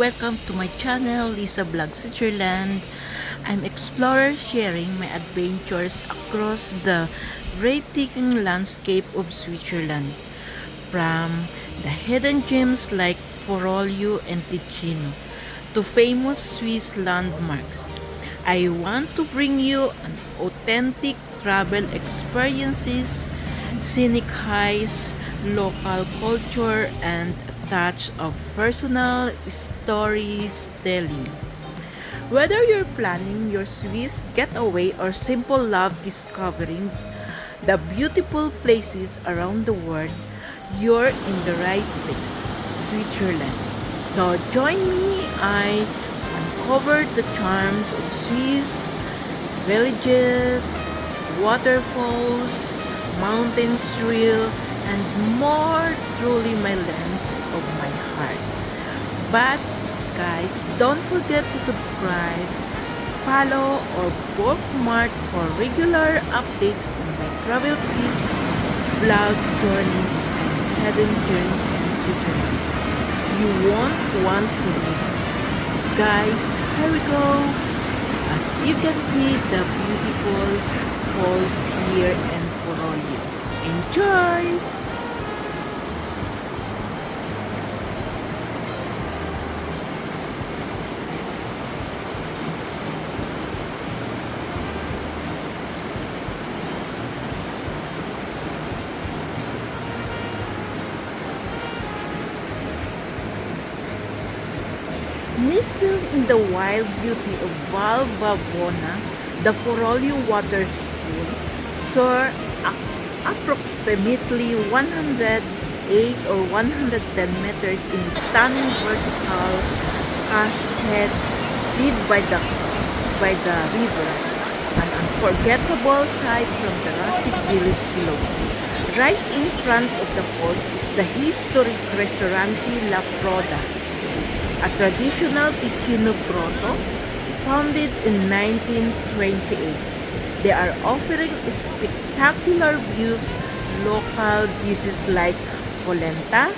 Welcome to my channel, Lisa Vlog Switzerland. I'm explorer sharing my adventures across the breathtaking landscape of Switzerland. From the hidden gems like Foroglio and Ticino to famous Swiss landmarks. I want to bring you an authentic travel experiences, scenic highs, local culture, and a touch of personal storytelling. Whether you're planning your Swiss getaway or simple love discovering the beautiful places around the world, you're in the right place, Switzerland. So join me, I uncover the charms of Swiss villages, waterfalls, mountains thrill, and more truly my lens of my heart. But guys, don't forget to subscribe, follow, or bookmark for regular updates on my travel tips, vlog journeys, and hidden gems in Switzerland. You won't want to miss it. Guys, here we go. As you can see, the beautiful falls here in Foroglio. Enjoy! Nestled in the wild beauty of Val Bavona, the Foroglio Waterfall soar approximately 108 or 110 meters in stunning vertical cascade fed by the river, an unforgettable sight from the rustic village below. Right in front of the falls is the historic Restaurante La Froda, a traditional Ticino grotto founded in 1928. They are offering spectacular views, local dishes like polenta,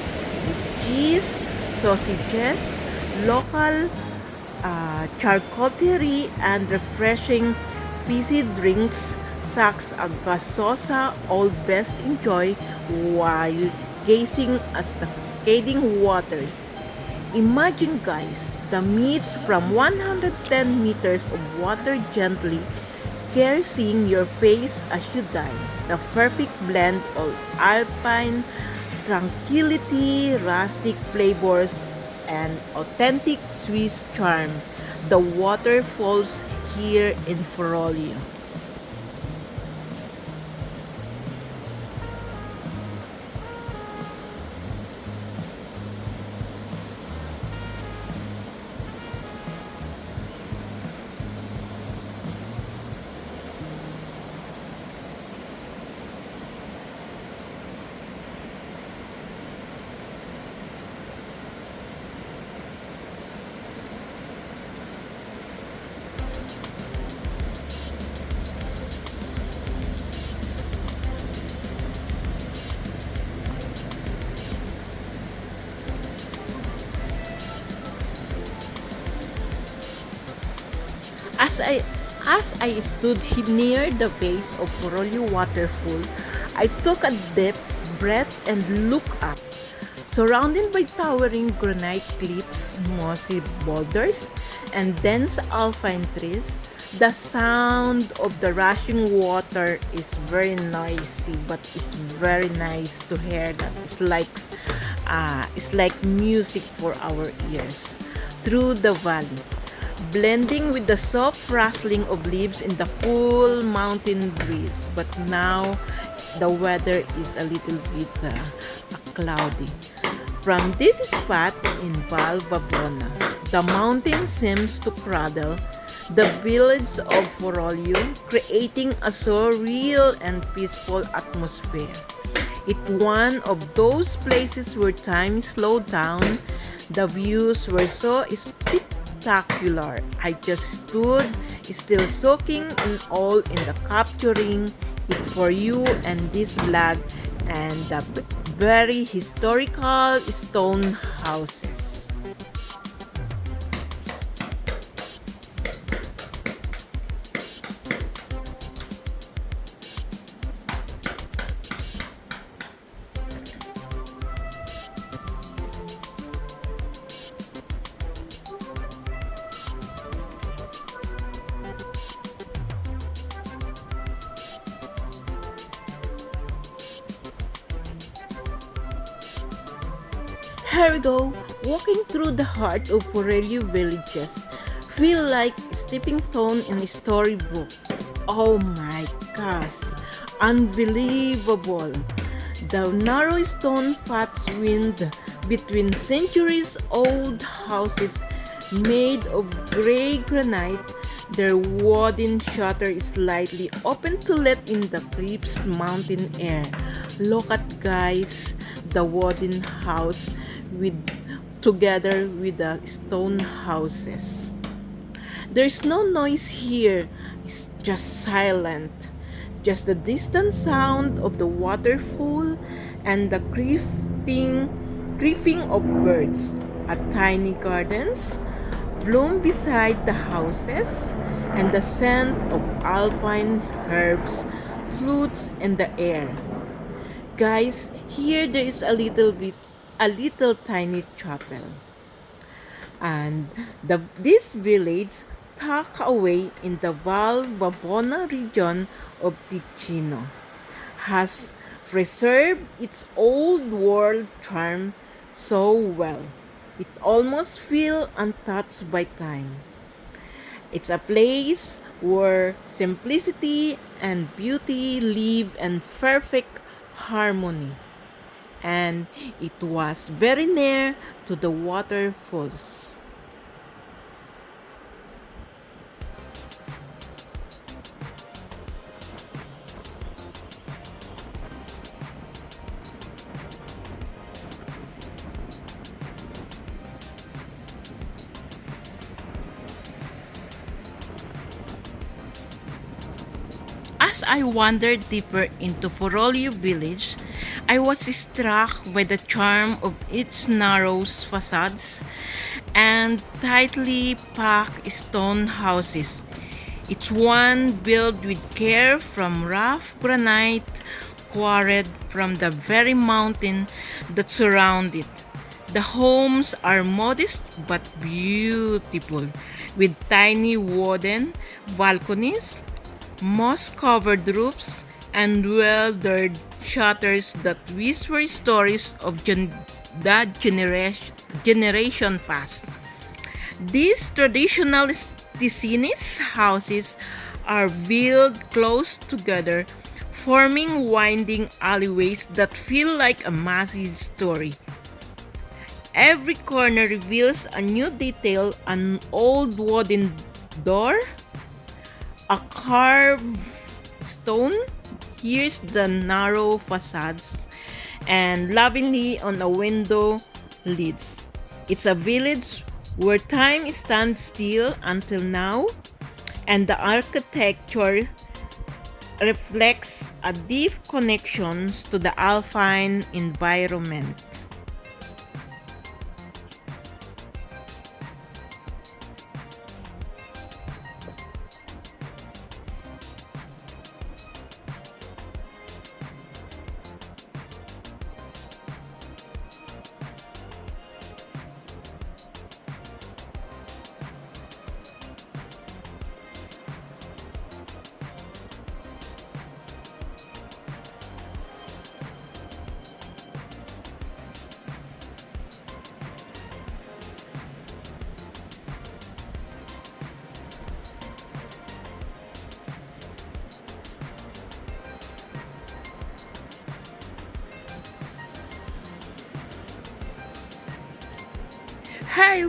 cheese, sausages, local charcuterie, and refreshing fizzy drinks such as gasosa, all best enjoyed while gazing at the cascading waters. Imagine guys, the meets from 110 meters of water gently caressing your face as you dive. The perfect blend of alphine tranquility, rustic flavors, and authentic Swiss charm. The waterfalls here in Foroglio. As I stood near the base of Foroglio Waterfall, I took a deep breath and looked up. Surrounded by towering granite cliffs, mossy boulders, and dense alphine trees, the sound of the rushing water is very noisy, but it's very nice to hear that. It's like music for our ears through the valley, blending with the soft rustling of leaves in the cool mountain breeze. But now the weather is a little bit cloudy. From this spot in Val Bavona, the mountain seems to cradle the village of Foroglio, creating a surreal and peaceful atmosphere. It's one of those places where time slowed down. The views were so spectacular. I just stood still soaking in all in the capturing it for you and this vlog and the very historical stone houses. Here we go, walking through the heart of Foroglio villages. Feel like stepping stone in a storybook. Oh my gosh, unbelievable. The narrow stone paths wind between centuries-old houses made of gray granite. Their wooden shutter is slightly open to let in the crisp mountain air. Look at guys, the wooden house with together with the stone houses. There's no noise here. It's just silent. Just the distant sound of the waterfall and the creeping of birds. A tiny gardens bloom beside the houses, and the scent of alpine herbs floats in the air. Guys, here there is a little tiny chapel. And this village tucked away in the Val Bavona region of Ticino has preserved its old world charm so well. It almost feels untouched by time. It's a place where simplicity and beauty live in perfect harmony. And it was very near to the waterfalls. As I wandered deeper into Foroglio village, I was struck by the charm of its narrow facades and tightly packed stone houses. Each one built with care from rough granite quarried from the very mountain that surround it. The homes are modest but beautiful, with tiny wooden balconies, moss-covered roofs, and well-durred shutters that whisper stories of generation past. These traditional Ticinese houses are built close together, forming winding alleyways that feel like a massive story. Every corner reveals a new detail, an old wooden door, a carved stone. Here's the narrow facades and lovingly on a window lids. It's a village where time stands still until now, and the architecture reflects a deep connection to the alphine environment. Hi,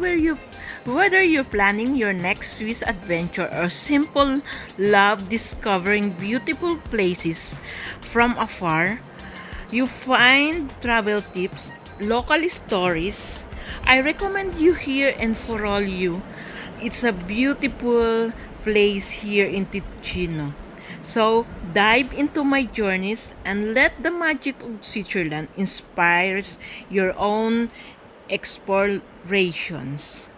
whether you're planning your next Swiss adventure or simple love discovering beautiful places from afar, you find travel tips, local stories. I recommend you here in Foroglio. It's a beautiful place here in Ticino. So dive into my journeys and let the magic of Switzerland inspires your own explorations.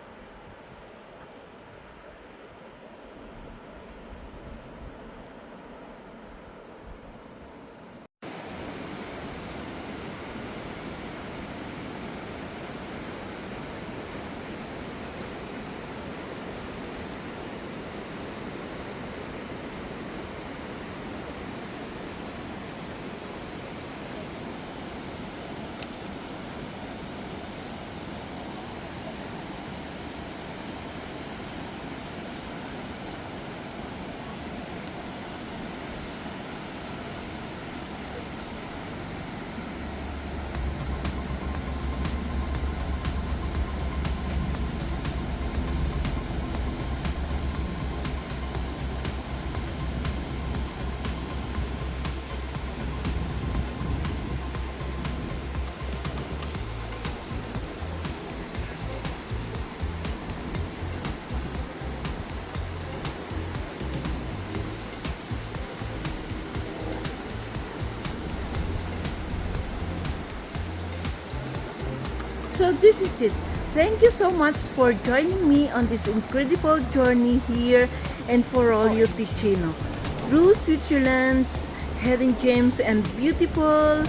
So this is it. Thank you so much for joining me on this incredible journey here in Foroglio Ticino through Switzerland's hidden gems and beautiful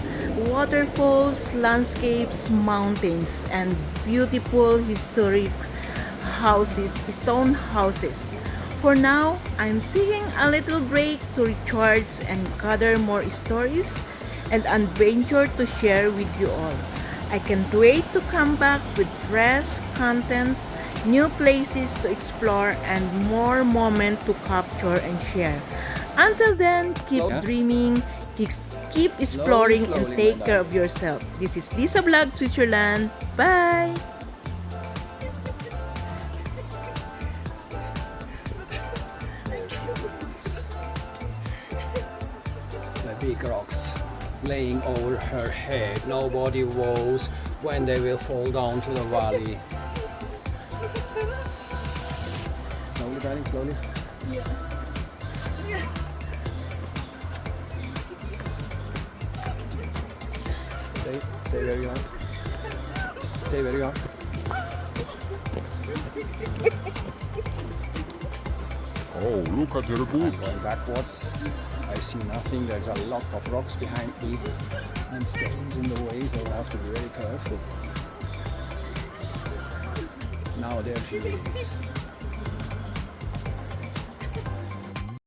waterfalls, landscapes, mountains, and beautiful historic houses, stone houses. For now, I'm taking a little break to recharge and gather more stories and adventure to share with you all. I can't wait to come back with fresh content, new places to explore, and more moments to capture and share. Until then, keep dreaming, keep exploring, and take care of yourself. This is Lisa Vlog Switzerland. Bye! The big rocks laying over her head. Nobody knows when they will fall down to the valley. Slowly, darling, slowly. Stay where you are. Stay where you are. Oh, look at her I'm boots. going backwards. I see nothing. There's a lot of rocks behind me and stones in the way, so I have to be very careful. Now there she is.